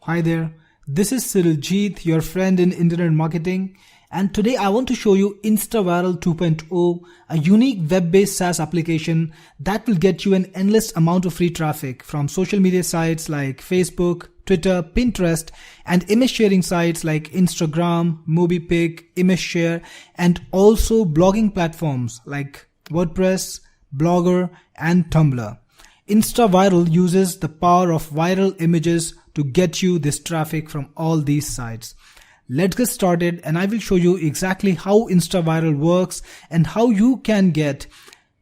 Hi there, this is Cyriljeet, your friend in internet marketing, and today I want to show you InstaViral 2.0, a unique web-based SaaS application that will get you an endless amount of free traffic from social media sites like Facebook, Twitter, Pinterest, and image sharing sites like Instagram, MobiPic, ImageShare, and also blogging platforms like WordPress, Blogger, and Tumblr. InstaViral uses the power of viral images to get you this traffic from all these sites. Let's get started and I will show you exactly how InstaViral works and how you can get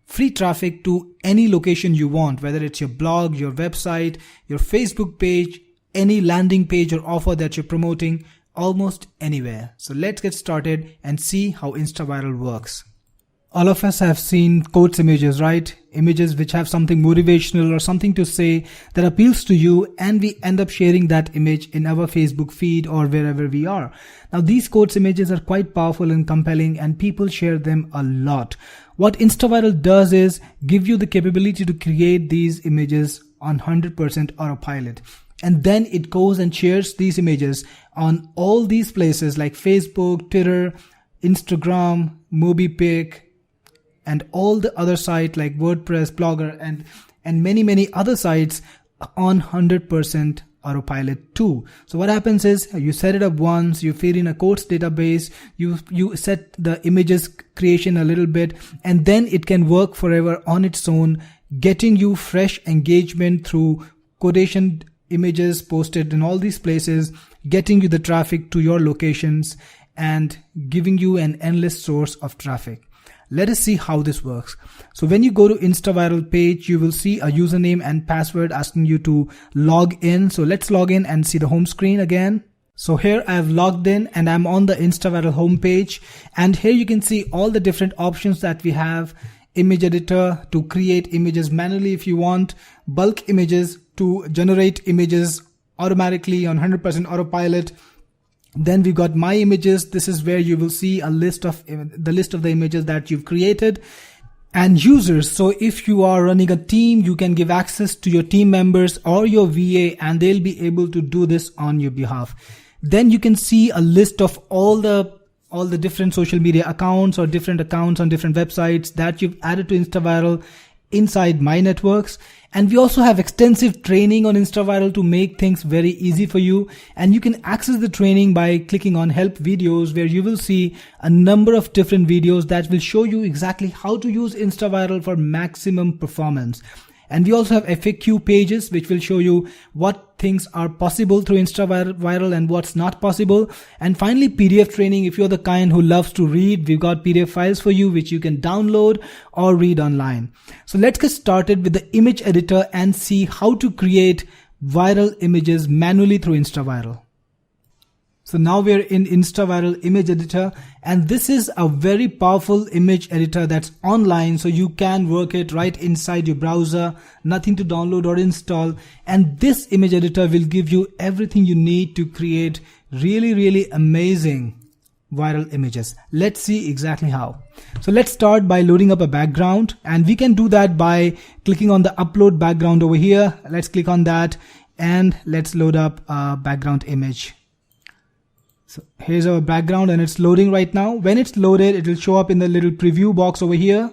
free traffic to any location you want, whether it's your blog, your website, your Facebook page, any landing page or offer that you're promoting, almost anywhere. So let's get started and see how InstaViral works. All of us have seen quotes images, right? Images which have something motivational or something to say that appeals to you, and we end up sharing that image in our Facebook feed or wherever we are. Now these quotes images are quite powerful and compelling and people share them a lot. What InstaViral does is give you the capability to create these images on 100% autopilot. And then it goes and shares these images on all these places like Facebook, Twitter, Instagram, MobiPic, and all the other sites like WordPress, Blogger, and many other sites on 100% autopilot too. So what happens is you set it up once, you feed in a quotes database, you set the images creation a little bit, and then it can work forever on its own, getting you fresh engagement through quotation images posted in all these places, getting you the traffic to your locations and giving you an endless source of traffic. Let us see how this works. So when you go to InstaViral page, you will see a username and password asking you to log in. So let's log in and see the home screen again. So here I have logged in and I'm on the InstaViral homepage. And here you can see all the different options that we have. Image editor to create images manually if you want. Bulk images to generate images automatically on 100% autopilot. Then we've got my images. This is where you will see a list of the images that you've created, and users. So if you are running a team, you can give access to your team members or your VA and they'll be able to do this on your behalf. Then you can see a list of all the different social media accounts or different accounts on different websites that you've added to InstaViral inside My Networks. And we also have extensive training on InstaViral to make things very easy for you. And you can access the training by clicking on help videos, where you will see a number of different videos that will show you exactly how to use InstaViral for maximum performance. And we also have FAQ pages which will show you what things are possible through InstaViral and what's not possible. And finally, PDF training. If you're the kind who loves to read, we've got PDF files for you which you can download or read online. So let's get started with the image editor and see how to create viral images manually through InstaViral. So now we're in InstaViral image editor, and this is a very powerful image editor that's online, so you can work it right inside your browser, nothing to download or install. And this image editor will give you everything you need to create really amazing viral images. Let's see exactly how. So let's start by loading up a background, and we can do that by clicking on the upload background over here. Let's click on that and let's load up a background image. So here's our background and it's loading right now. When it's loaded, it will show up in the little preview box over here.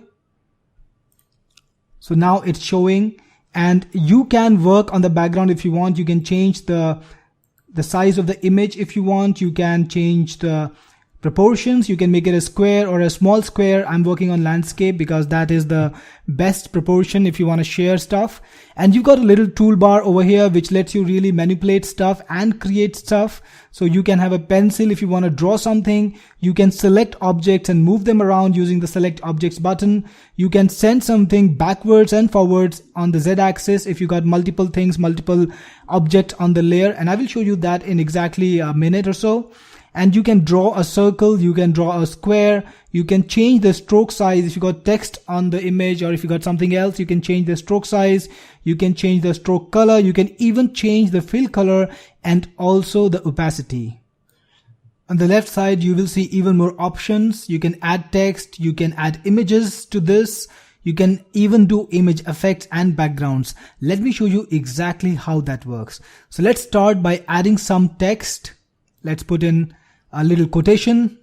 So now it's showing, and you can work on the background if you want. You can change the size of the image if you want. You can change the proportions. You can make it a square or a small square. I'm working on landscape because that is the best proportion if you want to share stuff. And you've got a little toolbar over here which lets you really manipulate stuff and create stuff. So you can have a pencil if you want to draw something. You can select objects and move them around using the select objects button. You can send something backwards and forwards on the Z axis if you got multiple things, multiple objects on the layer. And I will show you that in exactly a minute or so. And you can draw a circle, you can draw a square, you can change the stroke size. If you got text on the image or if you got something else, you can change the stroke size, you can change the stroke color, you can even change the fill color and also the opacity. On the left side, you will see even more options. You can add text, you can add images to this, You can even do image effects and backgrounds. Let me show you exactly how that works. So let's start by adding some text. Let's put in a little quotation.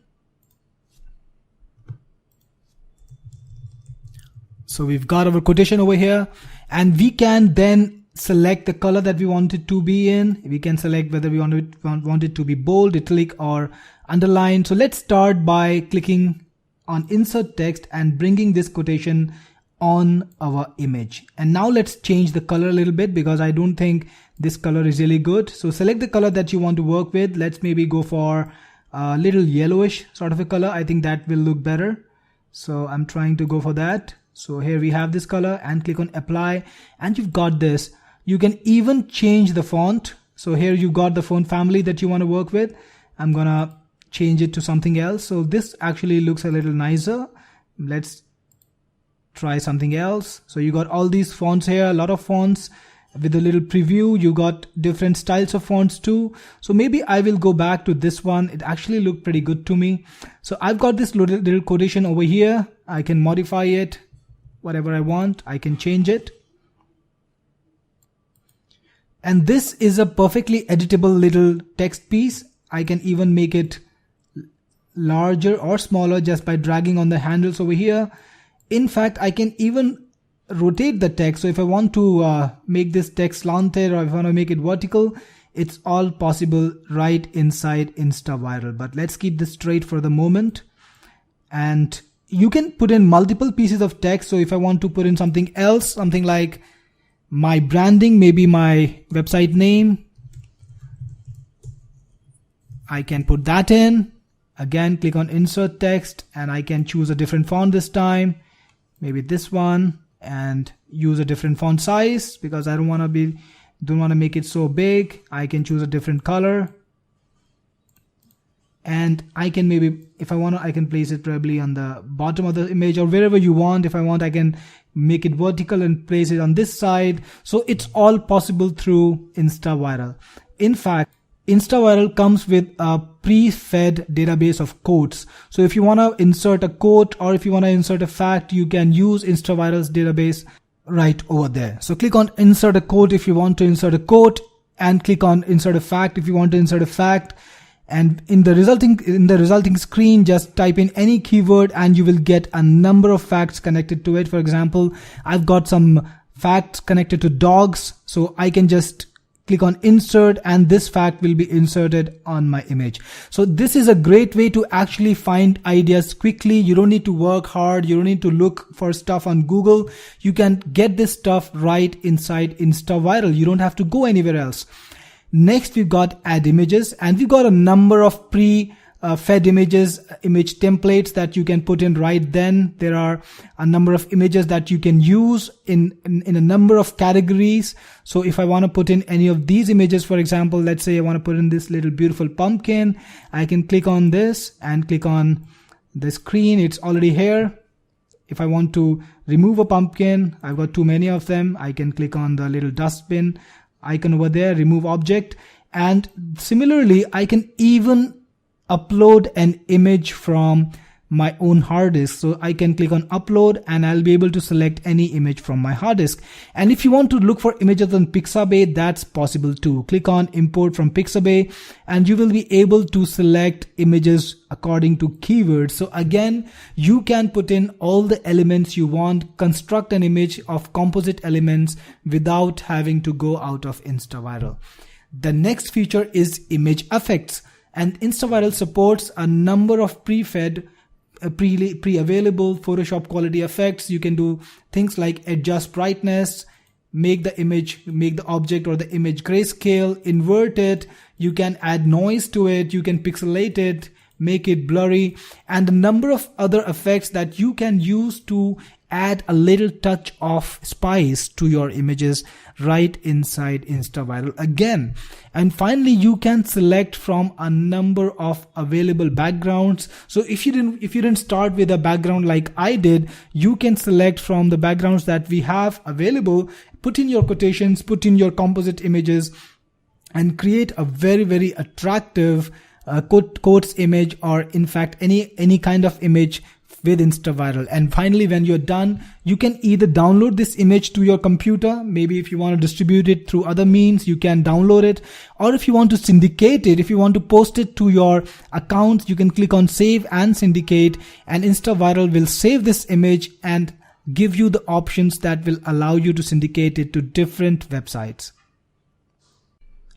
So we've got our quotation over here, and we can then select the color that we want it to be in. We can select whether we want it to be bold, italic, or underlined. So let's start by clicking on insert text and bringing this quotation on our image. And now let's change the color a little bit because I don't think this color is really good. So select the color that you want to work with. Let's maybe go for a little yellowish sort of a color. I think that will look better. So I'm trying to go for that. So here we have this color, and click on apply, and you've got this. You can even change the font. So here you got the font family that you want to work with. I'm gonna change it to something else. So this actually looks a little nicer. Let's try something else. So you got all these fonts here, a lot of fonts. With a little preview, you got different styles of fonts too. So maybe I will go back to this one. It actually looked pretty good to me. So I've got this little quotation over here. I can modify it whatever I want. I can change it. And this is a perfectly editable little text piece. I can even make it larger or smaller just by dragging on the handles over here. In fact, I can even rotate the text. So if I want to make this text slanted, or if I want to make it vertical, it's all possible right inside InstaViral. But let's keep this straight for the moment. And you can put in multiple pieces of text. So if I want to put in something else, something like my branding, maybe my website name, I can put that in. Again, click on insert text, and I can choose a different font this time, maybe this one, and use a different font size because I don't want to make it so big. I can choose a different color, and I can maybe, if I want to, I can place it probably on the bottom of the image or wherever you want. If I want, I can make it vertical and place it on this side. So it's all possible through InstaViral. In fact, InstaViral comes with a pre-fed database of quotes. So if you want to insert a quote, or if you want to insert a fact, you can use InstaViral's database right over there. So click on insert a quote if you want to insert a quote, and click on insert a fact if you want to insert a fact. And in the resulting screen, just type in any keyword and you will get a number of facts connected to it. For example, I've got some facts connected to dogs, so I can just click on insert and this fact will be inserted on my image. So this is a great way to actually find ideas quickly. You don't need to work hard. You don't need to look for stuff on Google. You can get this stuff right inside InstaViral. You don't have to go anywhere else. Next, we've got add images, and we've got a number of fed image templates that you can put in right then. There are a number of images that you can use in a number of categories. So if I want to put in any of these images, for example, let's say I want to put in this little beautiful pumpkin, I can click on this and click on the screen. It's already here. If I want to remove a pumpkin, I've got too many of them. I can click on the little dustbin icon over there, remove object. And similarly, I can even upload an image from my own hard disk. So I can click on upload and I'll be able to select any image from my hard disk. And if you want to look for images on Pixabay, that's possible too. Click on import from Pixabay and you will be able to select images according to keywords. So again, you can put in all the elements you want, construct an image of composite elements without having to go out of InstaViral. The next feature is image effects, and InstaViral supports a number of pre-available Photoshop quality effects. You can do things like adjust brightness, make the object or the image grayscale, invert it. You can add noise to it. You can pixelate it, make it blurry, and a number of other effects that you can use to add a little touch of spice to your images right inside InstaViral again. And finally, you can select from a number of available backgrounds. So if you didn't start with a background like I did, you can select from the backgrounds that we have available, put in your quotations, put in your composite images, and create a very, very attractive quotes image, or in fact any kind of image with InstaViral. And finally, when you're done, you can either download this image to your computer. Maybe if you want to distribute it through other means, you can download it. Or if you want to syndicate it, if you want to post it to your account, you can click on save and syndicate, and InstaViral will save this image and give you the options that will allow you to syndicate it to different websites.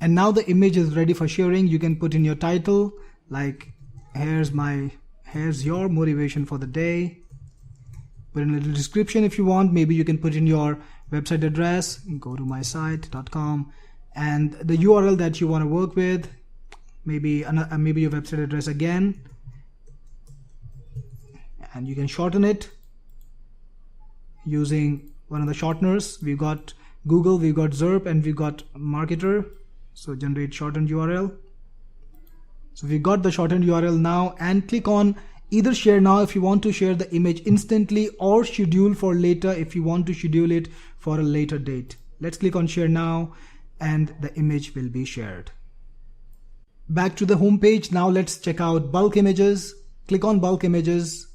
And now the image is ready for sharing. You can put in your title like here's your motivation for the day. Put in a little description if you want. Maybe you can put in your website address, go to mysite.com, and the URL that you want to work with, maybe your website address again, and you can shorten it using one of the shorteners. We've got Google, we've got ZERP, and we've got Marketer. So generate shortened URL. So we got the shortened URL now, and click on either share now if you want to share the image instantly, or schedule for later if you want to schedule it for a later date. Let's click on share now, and the image will be shared. Back to the home page. Now let's check out bulk images. Click on bulk images,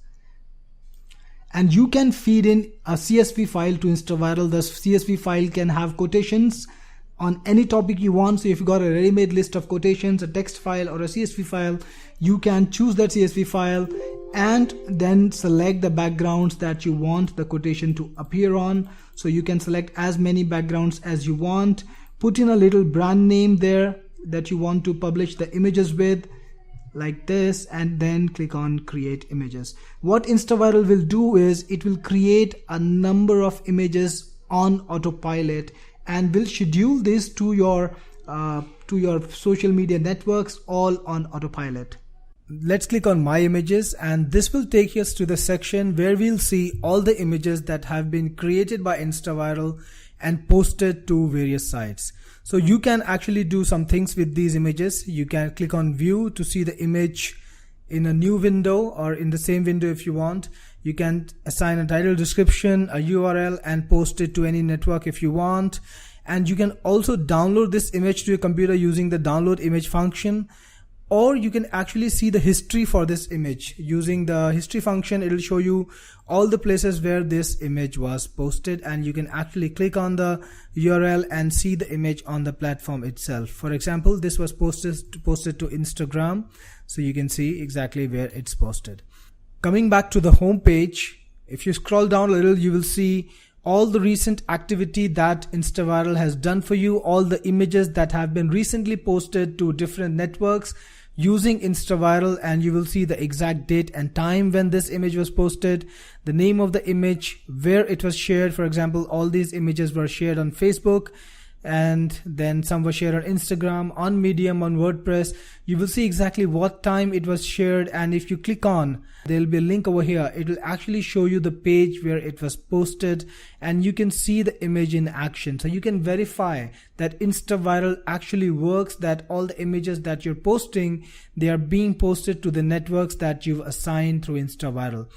and you can feed in a CSV file to InstaViral. The CSV file can have quotations on any topic you want. So if you got a ready-made list of quotations, a text file or a CSV file, you can choose that CSV file and then select the backgrounds that you want the quotation to appear on. So you can select as many backgrounds as you want, put in a little brand name there that you want to publish the images with, like this, and then click on create images. What InstaViral will do is it will create a number of images on autopilot and will schedule this to your social media networks, all on autopilot. Let's click on my images, and this will take us to the section where we'll see all the images that have been created by InstaViral and posted to various sites. So you can actually do some things with these images. You can click on view to see the image in a new window, or in the same window if you want. You can assign a title, description, a URL, and post it to any network if you want. And you can also download this image to your computer using the download image function, or you can actually see the history for this image using the history function. It will show you all the places where this image was posted, and you can actually click on the URL and see the image on the platform itself. For example, this was posted to Instagram, so you can see exactly where it's posted. Coming back to the home page, if you scroll down a little, you will see all the recent activity that InstaViral has done for you, all the images that have been recently posted to different networks using InstaViral, and you will see the exact date and time when this image was posted, the name of the image, where it was shared. For example, all these images were shared on Facebook, and then some were shared on Instagram, on Medium, on WordPress. You will see exactly what time it was shared, and if you click on, there will be a link over here. It will actually show you the page where it was posted, and you can see the image in action. So you can verify that InstaViral actually works, that all the images that you're posting, they are being posted to the networks that you've assigned through InstaViral.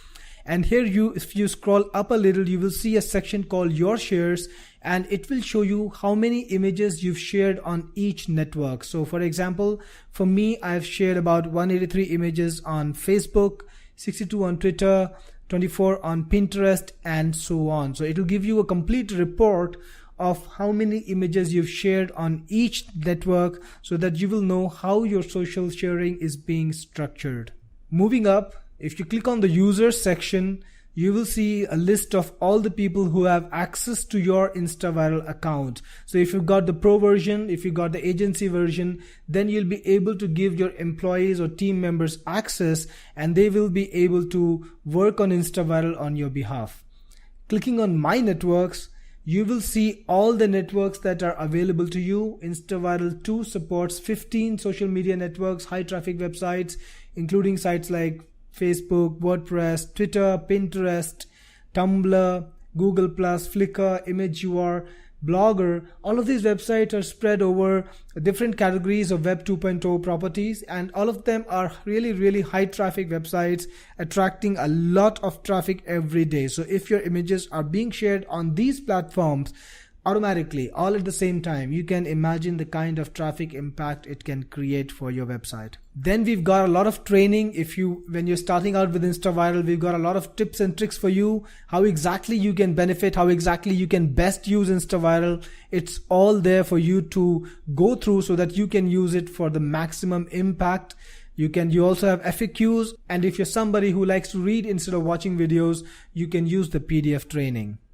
And here if you scroll up a little, you will see a section called your shares, and it will show you how many images you've shared on each network. So for example, for me, I've shared about 183 images on Facebook, 62 on Twitter, 24 on Pinterest, and so on. So it will give you a complete report of how many images you've shared on each network, so that you will know how your social sharing is being structured. Moving up, if you click on the users section, you will see a list of all the people who have access to your InstaViral account. So if you've got the pro version, if you got the agency version, then you'll be able to give your employees or team members access, and they will be able to work on InstaViral on your behalf. Clicking on my networks, you will see all the networks that are available to you. InstaViral 2 supports 15 social media networks, high traffic websites, including sites like Facebook, WordPress, Twitter, Pinterest, Tumblr, Google+, Flickr, ImageUR, Blogger. All of these websites are spread over different categories of Web 2.0 properties, and all of them are really high traffic websites attracting a lot of traffic every day. So if your images are being shared on these platforms, automatically, all at the same time. You can imagine the kind of traffic impact it can create for your website. Then we've got a lot of training. When you're starting out with InstaViral, we've got a lot of tips and tricks for you, how exactly you can benefit, how exactly you can best use InstaViral. It's all there for you to go through so that you can use it for the maximum impact. You also have FAQs, and if you're somebody who likes to read instead of watching videos, you can use the PDF training.